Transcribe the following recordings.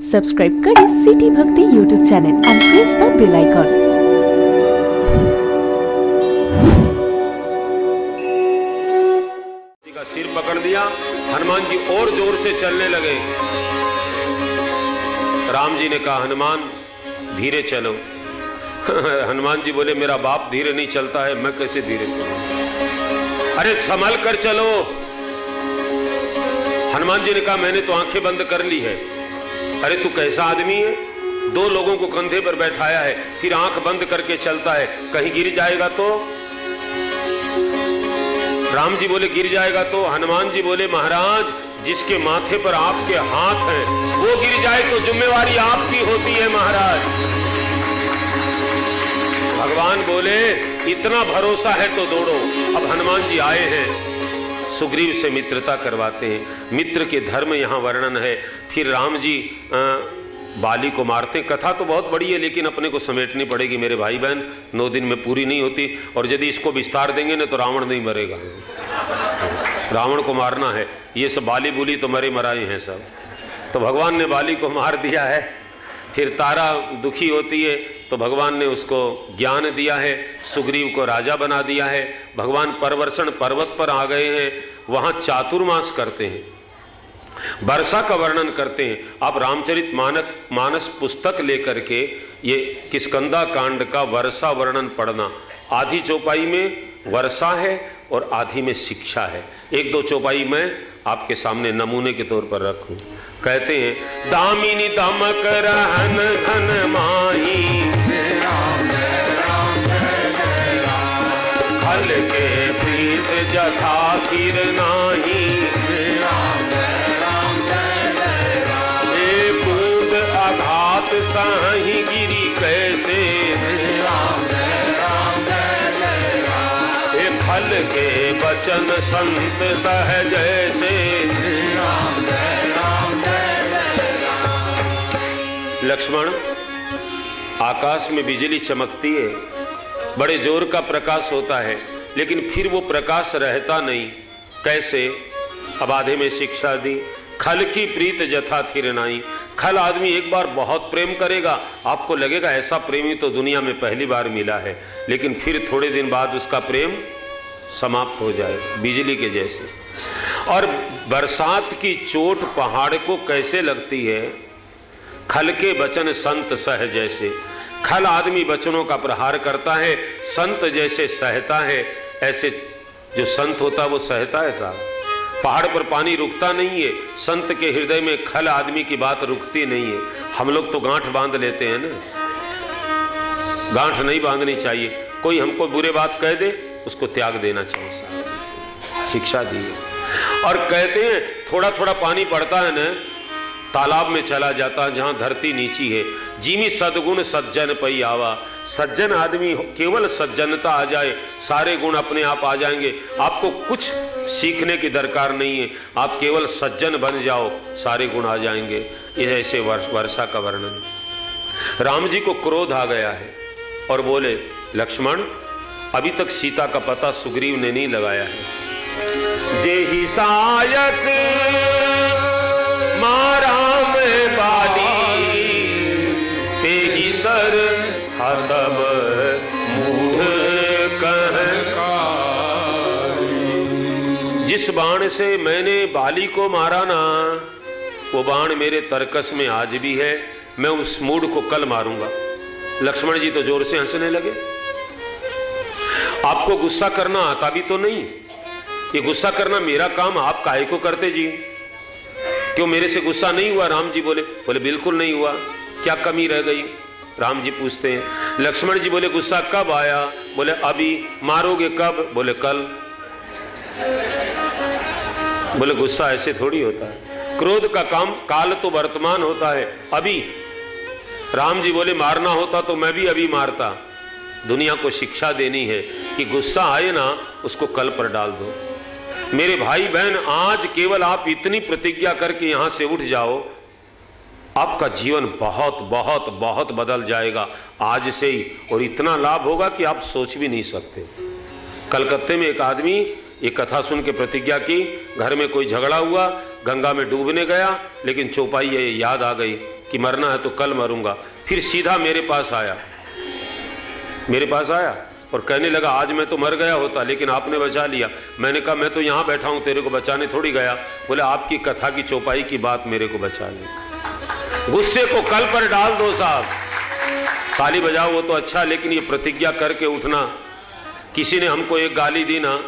Subscribe करें city Bhakti YouTube channel and press the bell icon. का सिर पकड़ लिया, हनुमान जी और जोर से चलने लगे। राम जी ने कहा हनुमान धीरे चलो। हनुमान जी बोले मेरा बाप धीरे नहीं चलता है, मैं कैसे धीरे चलूं? अरे संभल कर चलो। हनुमान जी ने कहा मैंने तो आंखें बंद कर ली है। अरे तू कैसा आदमी है, दो लोगों को कंधे पर बैठाया है, फिर आंख बंद करके चलता है, कहीं गिर जाएगा तो? राम जी बोले गिर जाएगा तो? हनुमान जी बोले महाराज जिसके माथे पर आपके हाथ हैं वो गिर जाए तो जिम्मेवारी आपकी होती है महाराज। भगवान बोले इतना भरोसा है तो दौड़ो। अब हनुमान जी आए हैं, सुग्रीव से मित्रता करवाते हैं। मित्र के धर्म यहाँ वर्णन है। फिर राम जी बाली को मारते हैं। कथा तो बहुत बड़ी है लेकिन अपने को समेटनी पड़ेगी मेरे भाई बहन, 9 दिन में पूरी नहीं होती। और यदि इसको विस्तार देंगे ना तो रावण नहीं मरेगा, रावण को मारना है। ये सब बाली बुली तो मरे मराए हैं सब। तो भगवान ने बाली को मार दिया है। फिर तारा दुखी होती है तो भगवान ने उसको ज्ञान दिया है, सुग्रीव को राजा बना दिया है। भगवान परवर्षण पर्वत पर आ गए हैं, वहाँ चातुर्मास करते हैं, वर्षा का वर्णन करते हैं। आप रामचरित मानस पुस्तक लेकर के ये किष्किंधा कांड का वर्षा वर्णन पढ़ना। आधी चौपाई में वर्षा है और आधी में शिक्षा है। 1-2 चौपाई मैं आपके सामने नमूने के तौर पर रखूं। कहते हैं दामिनी दमक रहन घन माही, फल के प्रीत जथा फिर नाही, बूंद आघात साही गिरी कैसे, फल के बचन संत सहज से। लक्ष्मण आकाश में बिजली चमकती है, बड़े जोर का प्रकाश होता है लेकिन फिर वो प्रकाश रहता नहीं। कैसे? अब आधे में शिक्षा दी। खल की प्रीत जथा थिर नाई। खल आदमी एक बार बहुत प्रेम करेगा, आपको लगेगा ऐसा प्रेमी तो दुनिया में पहली बार मिला है, लेकिन फिर थोड़े दिन बाद उसका प्रेम समाप्त हो जाए, बिजली के जैसे। और बरसात की चोट पहाड़ को कैसे लगती है? खल के बचन संत सह जैसे। खल आदमी बचनों का प्रहार करता है, संत जैसे सहता है। ऐसे जो संत होता है वो सहता है साहब। पहाड़ पर पानी रुकता नहीं है, संत के हृदय में खल आदमी की बात रुकती नहीं है। हम लोग तो गांठ बांध लेते हैं ना, गांठ नहीं बांधनी चाहिए। कोई हमको बुरे बात कह दे उसको त्याग देना चाहिए साहब, शिक्षा दी है। और कहते हैं थोड़ा थोड़ा पानी पड़ता है ना, तालाब में चला जाता है जहां धरती नीची है। जिमी सद्गुण सज्जन पई आवा। सज्जन आदमी केवल सज्जनता आ जाए, सारे गुण अपने आप आ जाएंगे। आपको कुछ सीखने की दरकार नहीं है, आप केवल सज्जन बन जाओ, सारे गुण आ जाएंगे। ये ऐसे वर्षा का वर्णन। राम जी को क्रोध आ गया है और बोले लक्ष्मण अभी तक सीता का पता सुग्रीव ने नहीं लगाया है। जे ही सायक मारा में बाली, ते ही सर हतब मूढ़ कहकारी। जिस बाण से मैंने बाली को मारा ना, वो बाण मेरे तरकस में आज भी है, मैं उस मूढ़ को कल मारूंगा। लक्ष्मण जी तो जोर से हंसने लगे। आपको गुस्सा करना आता भी तो नहीं, ये गुस्सा करना मेरा काम, आप काहे को करते जी? क्यों मेरे से गुस्सा नहीं हुआ? राम जी बोले बिल्कुल नहीं हुआ। क्या कमी रह गई? राम जी पूछते हैं। लक्ष्मण जी बोले गुस्सा कब आया? बोले अभी। मारोगे कब? बोले कल। बोले गुस्सा ऐसे थोड़ी होता है, क्रोध का काम काल तो वर्तमान होता है, अभी। राम जी बोले मारना होता तो मैं भी अभी मारता। दुनिया को शिक्षा देनी है कि गुस्सा आए ना उसको कल पर डाल दो। मेरे भाई बहन आज केवल आप इतनी प्रतिज्ञा करके यहां से उठ जाओ, आपका जीवन बहुत बहुत बहुत बदल जाएगा आज से ही। और इतना लाभ होगा कि आप सोच भी नहीं सकते। कलकत्ते में एक आदमी ये कथा सुन के प्रतिज्ञा की, घर में कोई झगड़ा हुआ, गंगा में डूबने गया, लेकिन चौपाई ये याद आ गई कि मरना है तो कल मरूंगा। फिर सीधा मेरे पास आया और कहने लगा आज मैं तो मर गया होता लेकिन आपने बचा लिया। मैंने कहा मैं तो यहाँ बैठा हूँ, तेरे को बचाने थोड़ी गया। बोले आपकी कथा की चौपाई की बात मेरे को बचा ली। गुस्से को कल पर डाल दो साहब, ताली बजाओ वो तो अच्छा, लेकिन ये प्रतिज्ञा करके उठना, किसी ने हमको एक गाली दी ना,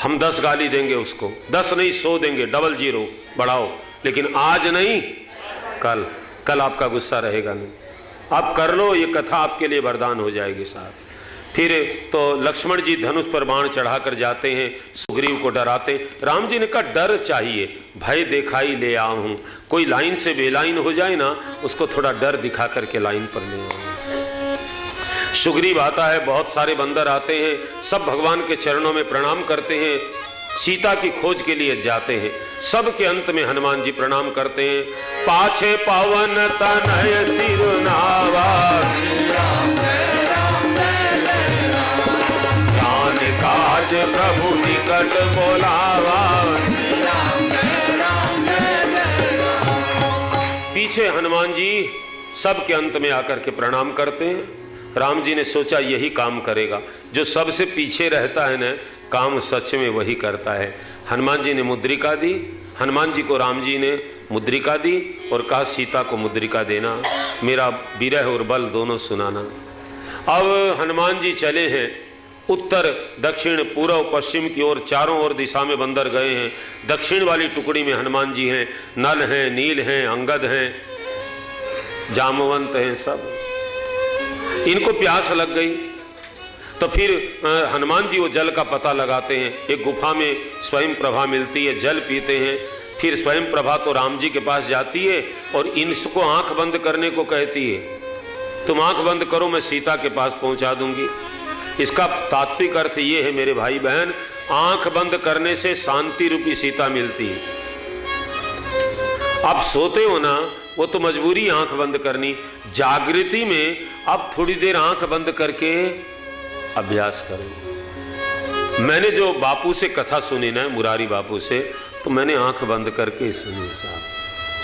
हम 10 गाली देंगे उसको, 10 नहीं 100 देंगे, डबल 0 बढ़ाओ, लेकिन आज नहीं कल आपका गुस्सा रहेगा नहीं। आप कर लो, ये कथा आपके लिए वरदान हो जाएगी साहब। फिर तो लक्ष्मण जी धनुष पर बाण चढ़ाकर जाते हैं, सुग्रीव को डराते। राम जी ने कहा डर चाहिए, भय दिखाई ले आऊं। कोई लाइन से बेलाइन हो जाए ना, उसको थोड़ा डर दिखा करके लाइन पर ले आऊं। सुग्रीव आता है, बहुत सारे बंदर आते हैं, सब भगवान के चरणों में प्रणाम करते हैं, सीता की खोज के लिए जाते हैं। सबके अंत में हनुमान जी प्रणाम करते हैं, पाछे पावन तनय सिरनावा, ज्ञान काज प्रभु निकट बोलावा। पीछे हनुमान जी सबके अंत में आकर के प्रणाम करते हैं। राम जी ने सोचा यही काम करेगा, जो सबसे पीछे रहता है ना, काम सच में वही करता है। हनुमान जी ने मुद्रिका दी, हनुमान जी को राम जी ने मुद्रिका दी और कहा सीता को मुद्रिका देना, मेरा विरह और बल दोनों सुनाना। अब हनुमान जी चले हैं उत्तर दक्षिण पूर्व पश्चिम की ओर, चारों ओर दिशा में बंदर गए हैं। दक्षिण वाली टुकड़ी में हनुमान जी हैं, नल हैं, नील हैं, अंगद हैं, जामवंत हैं, सब। इनको प्यास लग गई तो फिर हनुमान जी वो जल का पता लगाते हैं। एक गुफा में स्वयं प्रभा मिलती है, जल पीते हैं। फिर स्वयं प्रभा तो राम जी के पास जाती है और इनको आंख बंद करने को कहती है, तुम आंख बंद करो मैं सीता के पास पहुंचा दूंगी। इसका तात्विक अर्थ ये है मेरे भाई बहन, आंख बंद करने से शांति रूपी सीता मिलती है। आप सोते हो ना, वो तो मजबूरी आंख बंद करनी। जागृति में आप थोड़ी देर आंख बंद करके अभ्यास करो। मैंने जो बापू से कथा सुनी ना, मुरारी बापू से, तो मैंने आंख बंद करके सुनी साहब,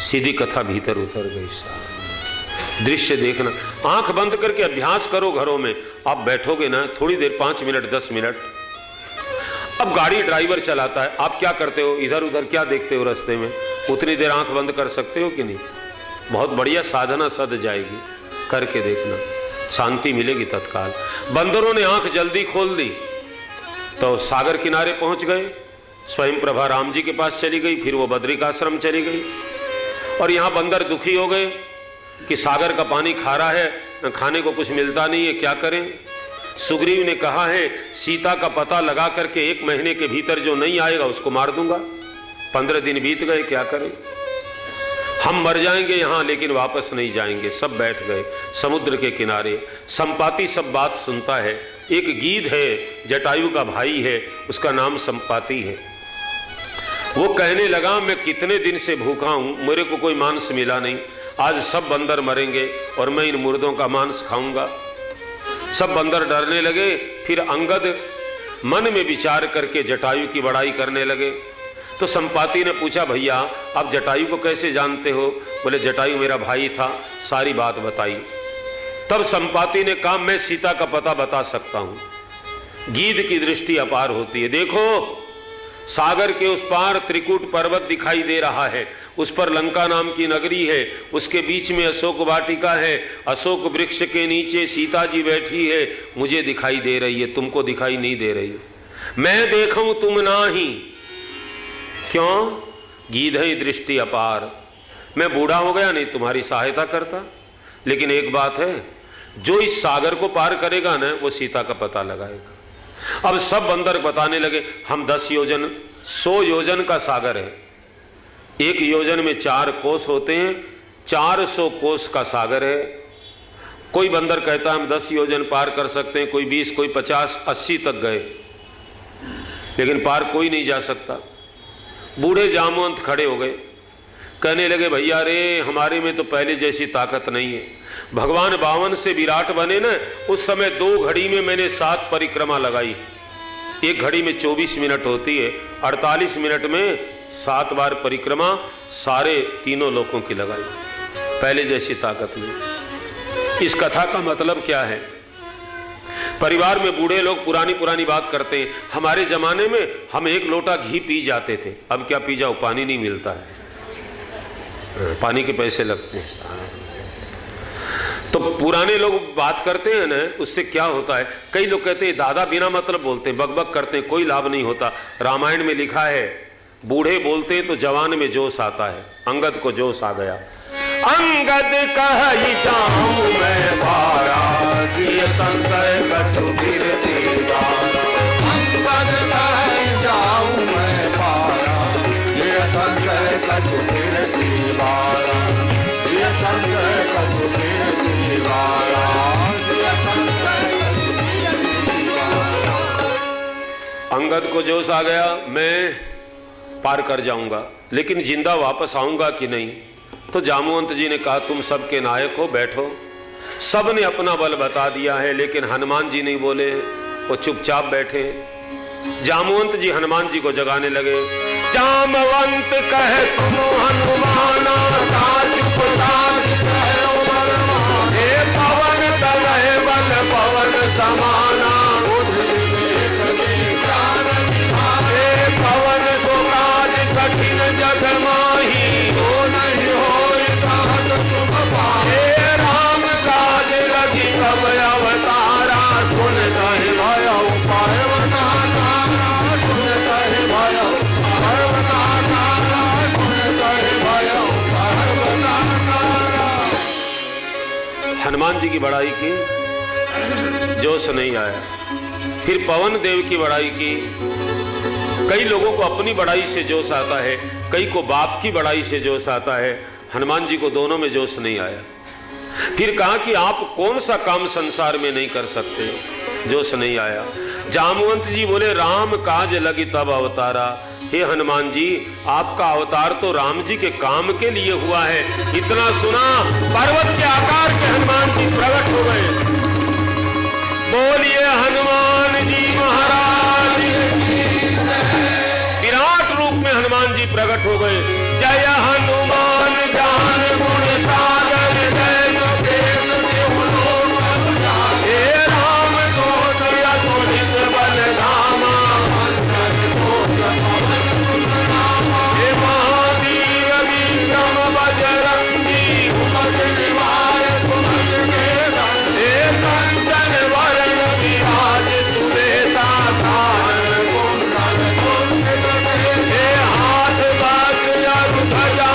सीधी कथा भीतर उतर गई साहब। दृश्य देखना, आंख बंद करके अभ्यास करो घरों में। आप बैठोगे ना थोड़ी देर, 5 मिनट 10 मिनट। अब गाड़ी ड्राइवर चलाता है, आप क्या करते हो, इधर उधर क्या देखते हो रास्ते में, उतनी देर आंख बंद कर सकते हो कि नहीं? बहुत बढ़िया साधना सद जाएगी, करके देखना, शांति मिलेगी तत्काल। बंदरों ने आंख जल्दी खोल दी तो सागर किनारे पहुंच गए। स्वयं प्रभा राम जी के पास चली गई, फिर वो बद्रिकाश्रम चली गई। और यहाँ बंदर दुखी हो गए कि सागर का पानी खारा है, खाने को कुछ मिलता नहीं है, क्या करें। सुग्रीव ने कहा है सीता का पता लगा करके 1 महीने के भीतर जो नहीं आएगा उसको मार दूंगा। 15 दिन बीत गए, क्या करें, हम मर जाएंगे यहाँ लेकिन वापस नहीं जाएंगे। सब बैठ गए समुद्र के किनारे। संपाति सब बात सुनता है। एक गीध है, जटायु का भाई है, उसका नाम संपाति है। वो कहने लगा मैं कितने दिन से भूखा हूं, मेरे को कोई मांस मिला नहीं, आज सब बंदर मरेंगे और मैं इन मुर्दों का मांस खाऊंगा। सब बंदर डरने लगे। फिर अंगद मन में विचार करके जटायु की बड़ाई करने लगे। तो संपाति ने पूछा भैया आप जटायु को कैसे जानते हो? बोले जटायु मेरा भाई था, सारी बात बताई। तब संपाति ने कहा मैं सीता का पता बता सकता हूं। गीध की दृष्टि अपार होती है। देखो सागर के उस पार त्रिकूट पर्वत दिखाई दे रहा है, उस पर लंका नाम की नगरी है, उसके बीच में अशोक वाटिका है, अशोक वृक्ष के नीचे सीता जी बैठी है, मुझे दिखाई दे रही है, तुमको दिखाई नहीं दे रही। मैं देखूं तुम ना ही, क्यों? गीधई दृष्टि अपार। मैं बूढ़ा हो गया, नहीं तुम्हारी सहायता करता, लेकिन एक बात है, जो इस सागर को पार करेगा ना वो सीता का पता लगाएगा। अब सब बंदर बताने लगे हम 10 योजन 100 योजन का सागर है, 1 योजन में 4 कोस होते हैं, 400 कोस का सागर है। कोई बंदर कहता है हम 10 योजन पार कर सकते हैं, कोई 20, कोई 50, 80 तक गए, लेकिन पार कोई नहीं जा सकता। बूढ़े जामवंत खड़े हो गए, कहने लगे भैया रे हमारे में तो पहले जैसी ताकत नहीं है। भगवान 52 से विराट बने ना, उस समय 2 घड़ी में मैंने 7 परिक्रमा लगाई। 1 घड़ी में 24 मिनट होती है, 48 मिनट में 7 बार परिक्रमा सारे तीनों लोकों की लगाई। पहले जैसी ताकत नहीं। इस कथा का मतलब क्या है? परिवार में बूढ़े लोग पुरानी पुरानी बात करते हैं, हमारे जमाने में हम 1 लोटा घी पी जाते थे, अब क्या पी जाओ, पानी नहीं मिलता है, पानी के पैसे लगते हैं। तो पुराने लोग बात करते हैं ना, उससे क्या होता है? कई लोग कहते हैं दादा बिना मतलब बोलते हैं, बकबक करते हैं, कोई लाभ नहीं होता। रामायण में लिखा है बूढ़े बोलते हैं तो जवान में जोश आता है। अंगद को जोश आ गया। अंगद कहि जाऊं मैं पारा, ये संशय कछु गिरती बारा। अंगद कहि जाऊं मैं पारा, ये संशय कछु गिरती बारा, ये संशय कछु गिरती बारा, ये संशय कछु गिरती बारा। अंगद को जोश आ गया, मैं पार कर जाऊंगा, लेकिन जिंदा वापस आऊंगा कि नहीं? तो जामवंत जी ने कहा तुम सबके नायक हो, बैठो। सब ने अपना बल बता दिया है, लेकिन हनुमान जी नहीं बोले, वो चुपचाप बैठे। जामवंत जी हनुमान जी को जगाने लगे। जामवंत कहे सुनो हनुमाना, हे पवन तनय बल पवन समाना, हे पवन को काज कठिन जग माही, हो नहीं होय कहत तुम पाहि, हे राम काज लगी सब अवतारा, सुन कहि भयो उपाय बनाना, सुन कहि भयो उपाय बनाना, सुन कहि भयो उपाय बनाना। हनुमान जी की बड़ाई की, जोश नहीं आया। फिर पवन देव की बड़ाई की। कई लोगों को अपनी बड़ाई से जोश आता है, कई को बाप की बड़ाई से जोश आता है। हनुमान जी को दोनों में जोश नहीं आया। फिर कहा कि आप कौन सा काम संसार में नहीं कर सकते, जोश नहीं आया। जामवंत जी बोले राम काज लगी तब अवतारा, हे हनुमान जी आपका अवतार तो राम जी के काम के लिए हुआ है। इतना सुना, पर्वत के आकार के हनुमान जी प्रकट हो गए। बोलिए हनुमान जी महाराज, विराट रूप में हनुमान जी प्रकट हो गए। जय हनुमान ज्ञान गुण सागर, जय मुकेश देहु लोक उजागर, हे राम दूत अतुलित बल धामा, हे महावीर विक्रम बजरंगी, सुमति निवार सुमति के संग, हे कंचन वरण विराज सुबेसा, धारण कुंडल कुंचित, हे हाथ बाज ध्वजा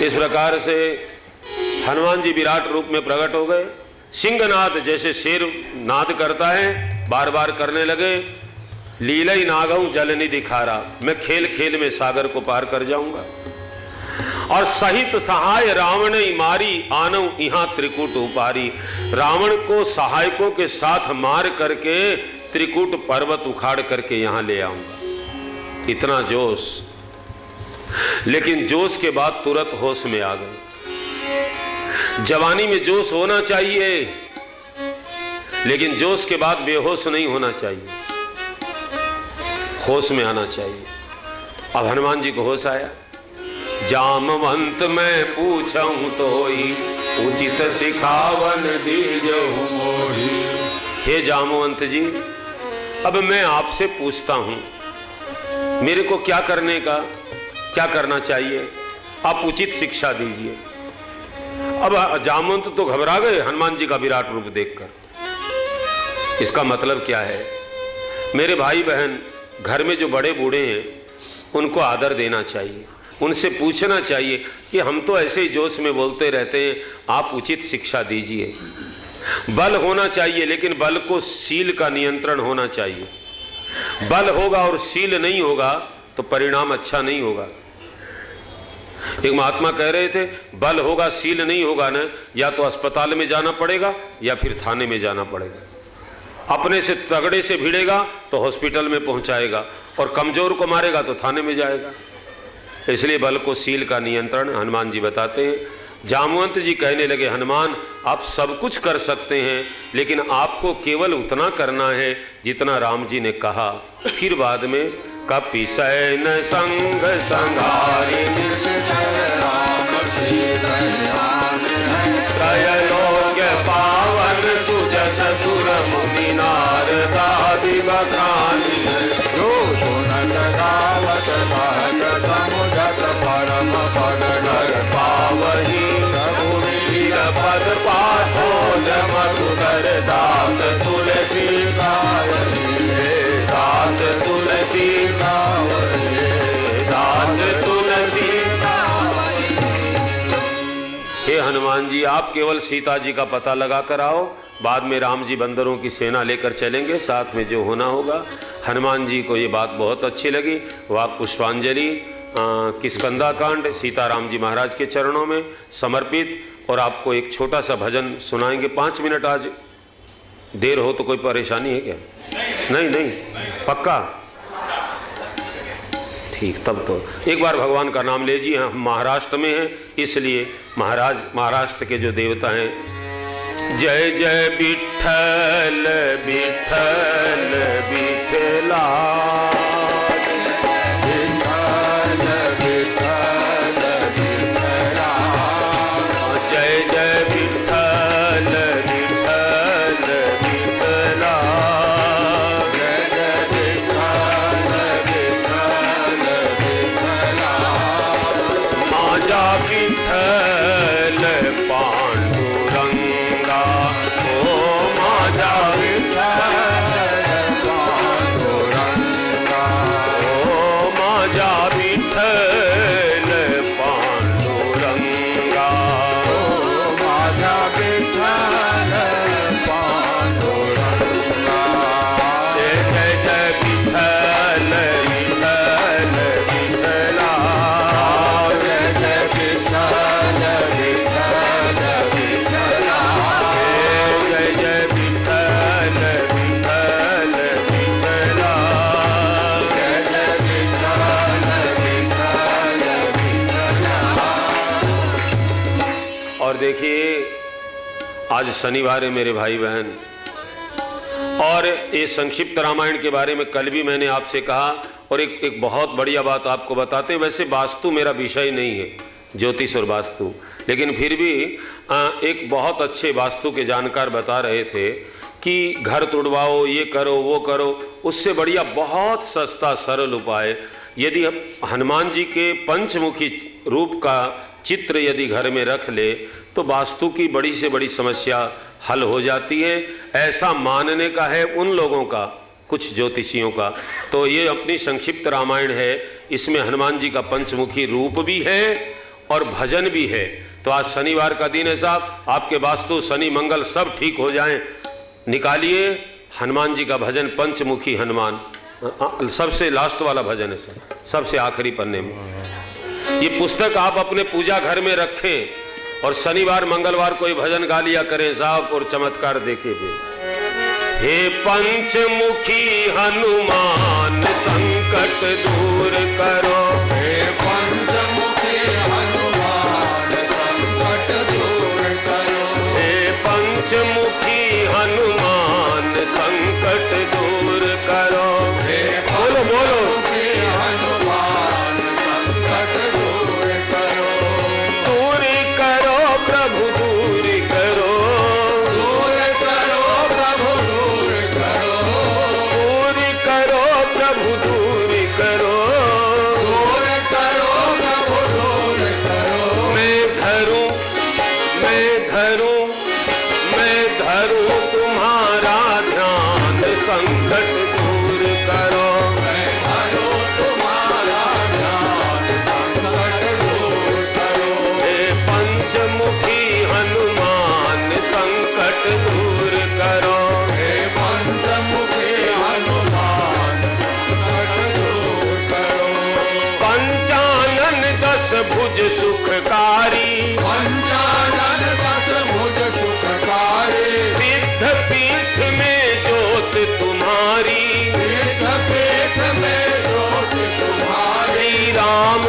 इस प्रकार से हनुमान जी विराट रूप में प्रकट हो गए। सिंहनाद जैसे शेर नाद करता है, बार बार करने लगे। लीलई नागऊ जल निधि खारा, मैं खेल खेल में सागर को पार कर जाऊंगा। और सहित सहाय रावण मारी आनऊ यहां त्रिकूट उपारी, रावण को सहायकों के साथ मार करके त्रिकूट पर्वत उखाड़ करके यहां ले आऊंगा। इतना जोश, लेकिन जोश के बाद तुरंत होश में आ गए। जवानी में जोश होना चाहिए, लेकिन जोश के बाद बेहोश नहीं होना चाहिए, होश में आना चाहिए। अब हनुमान जी को होश आया। जामवंत मैं पूछूं तो ही उचित सिखावन दीजहु मोहि। हे जामवंत जी, अब मैं आपसे पूछता हूं, मेरे को क्या करना चाहिए, आप उचित शिक्षा दीजिए। अब जामवंत तो घबरा गए हनुमान जी का विराट रूप देखकर। इसका मतलब क्या है? मेरे भाई बहन, घर में जो बड़े बूढ़े हैं उनको आदर देना चाहिए, उनसे पूछना चाहिए कि हम तो ऐसे ही जोश में बोलते रहते हैं, आप उचित शिक्षा दीजिए। बल होना चाहिए, लेकिन बल को शील का नियंत्रण होना चाहिए। बल होगा और शील नहीं होगा तो परिणाम अच्छा नहीं होगा। एक महात्मा कह रहे थे, बल होगा शील नहीं होगा ना, या तो अस्पताल में जाना पड़ेगा या फिर थाने में जाना पड़ेगा। अपने से तगड़े से भिड़ेगा तो हॉस्पिटल में पहुंचाएगा, और कमजोर को मारेगा तो थाने में जाएगा। इसलिए बल को शील का नियंत्रण हनुमान जी बताते हैं। जामवंत जी कहने लगे, हनुमान आप सब कुछ कर सकते हैं, लेकिन आपको केवल उतना करना है जितना राम जी ने कहा। फिर बाद में कपिसैन संग संघारि त्रयलोक्य पावन सुजस सुर मुनि नारदादि बखानी। जो सुनत गावत कहत समुझत परम पद नर पावही। रघुवीर पद पाथो मधुकर दास तुलसी गावही। दास तुलसी गावही, दास तुलसी गावही। हे हनुमान जी, आप केवल सीता जी का पता लगा कर आओ, बाद में राम जी बंदरों की सेना लेकर चलेंगे, साथ में जो होना होगा। हनुमान जी को ये बात बहुत अच्छी लगी। वाक पुष्पांजलि किष्किंधा कांड सीताराम जी महाराज के चरणों में समर्पित। और आपको एक छोटा सा भजन सुनाएंगे, 5 मिनट। आज देर हो तो कोई परेशानी है क्या? नहीं, पक्का? ठीक, तब तो एक बार भगवान का नाम लीजिए। हम महाराष्ट्र में हैं, इसलिए महाराष्ट्र के जो देवता हैं, जय जय विठ्ठल विठ्ठल विठ्ठला, विठ्ठल विठ्ठल विठ्ठला, जय जय विठ्ठल विठ्ठल विठ्ठला, जय जय विठ्ठल विठ्ठल विठ्ठला। माझा विठ्ठल पांडुरंगा, ओ माझा विठ्ठल पांडुरंगा, ओ माझा विठ्ठल पांडुरंगा, ओ माझा विठ्ठल पांडुरंगा। जय जय जय विठ्ठल विठ्ठल विठ्ठला, जय जय विठ्ठल विठ्ठल विठ्ठला, जय जय विठ्ठल विठ्ठल विठ्ठला, जय जय विठ्ठल विठ्ठल विठ्ठला। और देखिए, आज शनिवार है मेरे भाई बहन, और ये संक्षिप्त रामायण के बारे में कल भी मैंने आपसे कहा। और एक बहुत बढ़िया बात आपको बताते हैं। वैसे वास्तु मेरा विषय नहीं है, ज्योतिष और वास्तु, लेकिन फिर भी एक बहुत अच्छे वास्तु के जानकार बता रहे थे कि घर तुड़वाओ, ये करो वो करो, उससे बढ़िया बहुत सस्ता सरल उपाय, यदि हनुमान जी के पंचमुखी रूप का चित्र यदि घर में रख ले तो वास्तु की बड़ी से बड़ी समस्या हल हो जाती है। ऐसा मानने का है उन लोगों का, कुछ ज्योतिषियों का। तो ये अपनी संक्षिप्त रामायण है, इसमें हनुमान जी का पंचमुखी रूप भी है और भजन भी है। तो आज शनिवार का दिन है साहब, आपके वास्तु शनि मंगल सब ठीक हो जाएं, निकालिए हनुमान जी का भजन, पंचमुखी हनुमान, सबसे लास्ट वाला भजन है सर, सबसे आखिरी पन्ने में। ये पुस्तक आप अपने पूजा घर में रखें और शनिवार मंगलवार कोई भजन गा लिया करें साहब, और चमत्कार देखे भी। हे पंचमुखी हनुमान संकट दूर करो, हे पंचमुखी हनुमान संकट दूर करो, हे पंचमुखी हनुमान संकट दूर करो। हे बोलो बोलो, पंचमुखी हनुमान संकट दूर करो, दूर करो प्रभु दूर करो, दूर करो प्रभु दूर करो, दूर करो प्रभु दूर करो, दूर करो प्रभु दूर करो, मैं धरूं मैं धरूं मैं धरूं तुम्हारा ध्यान, संकट दूर करो। मैं धरो तुम्हारा ध्यान, संकट दूर करो, हे पंचमुखी हनुमान संकट दूर करो, हे पंचमुखी हनुमान संकट दूर करो, पंचानन दस भुज सुखकारी, पंचानन दस भुज सुखकारी, सिद्ध पीठ में ज्योत तुम्हारी, पीठ पीठ में ज्योत तुम्हारी, श्री राम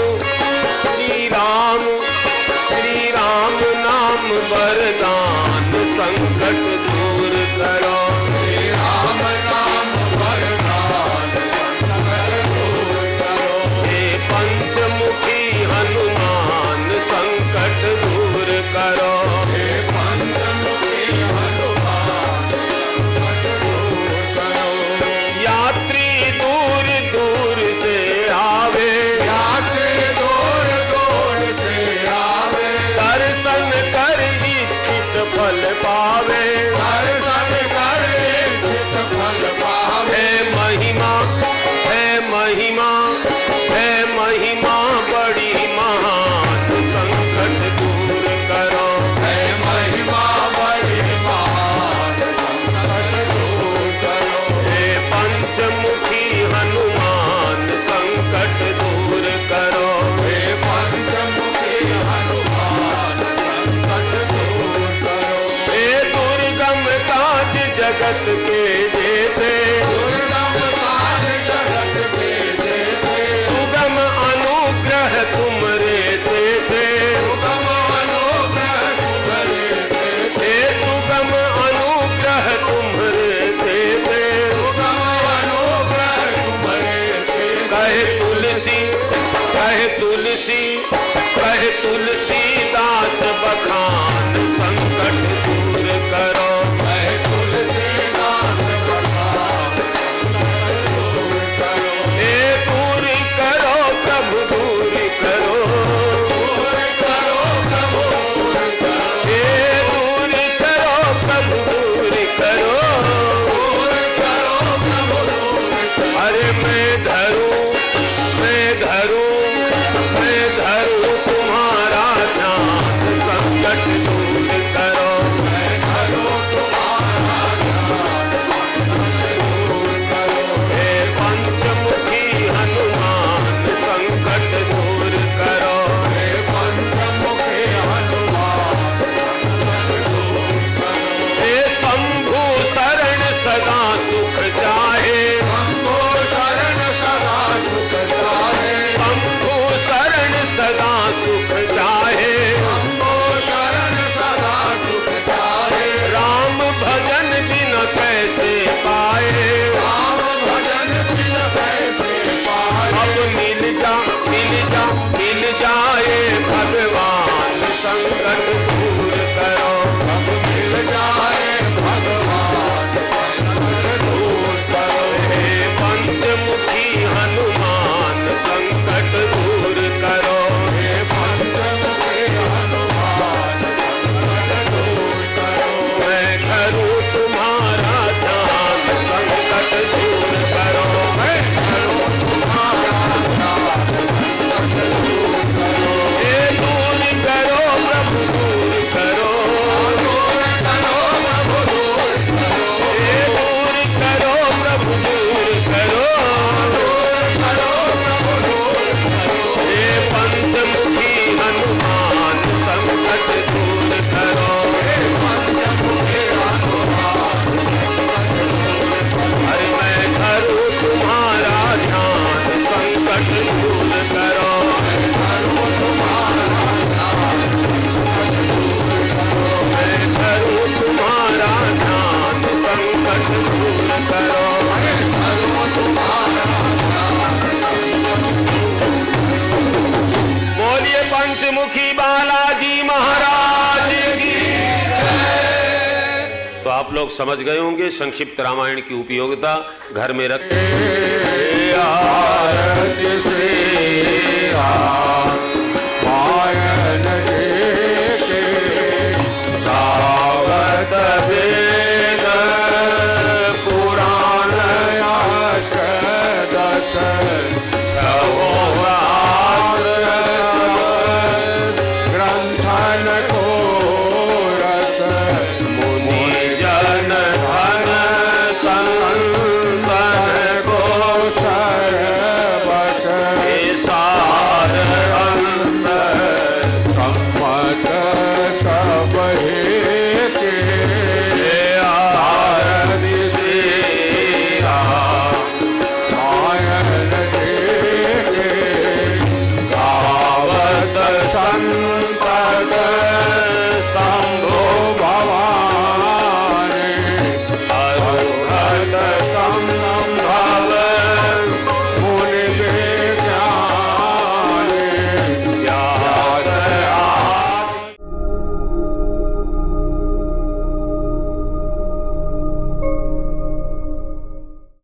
श्री राम श्री राम नाम वरदान, संकट दूर करो। श्री राम नाम वरदान, संकट दूर करो, हे पंचमुखी हनुमान संकट दूर करो, हे पंचमुखी हनुमान संकट दूर करो, यात्री दूर दूर से आवे, यात्री दूर दूर से आवे, दर्शन कर इच्छित फल पावे, दर्शन कर इच्छित फल पावे, है महिमा है महिमा है महिमा बड़ी महान, संकट दूर करो। है महिमा बड़ी महान, संकट दूर करो, हे पंचमुखी हनुमान संकट दूर करो, हे पंचमुखी हनुमान संकट दूर करो, हे दुर्गम काज जगत के जेते, दुर्गम काज जगत के जेते, सुगम अनुग्रह तुमरे देते, सुगम अनुग्रह तुम्हारे देते, हे सुगम अनुग्रह तुमरे देते, सुगम अनुग्रह तुम्हारे देते, कहे तुलसी कहे तुलसी कहे तुलसीदास बखान, संकट दूर करो। है तुलसीदास बखान, संकट दूर करो, हे दूर करो प्रभु दूर करो, दूर करो प्रभु दूर करो, हे दूर करो प्रभु दूर करो। दूर करो प्रभु दूर करो, अरे मैं धरूं मैं धरूं मैं धरूं लोग समझ गए होंगे संक्षिप्त रामायण की उपयोगिता। घर में रख आरती श्री रामायण देखे सावध वेद पुराण यश दस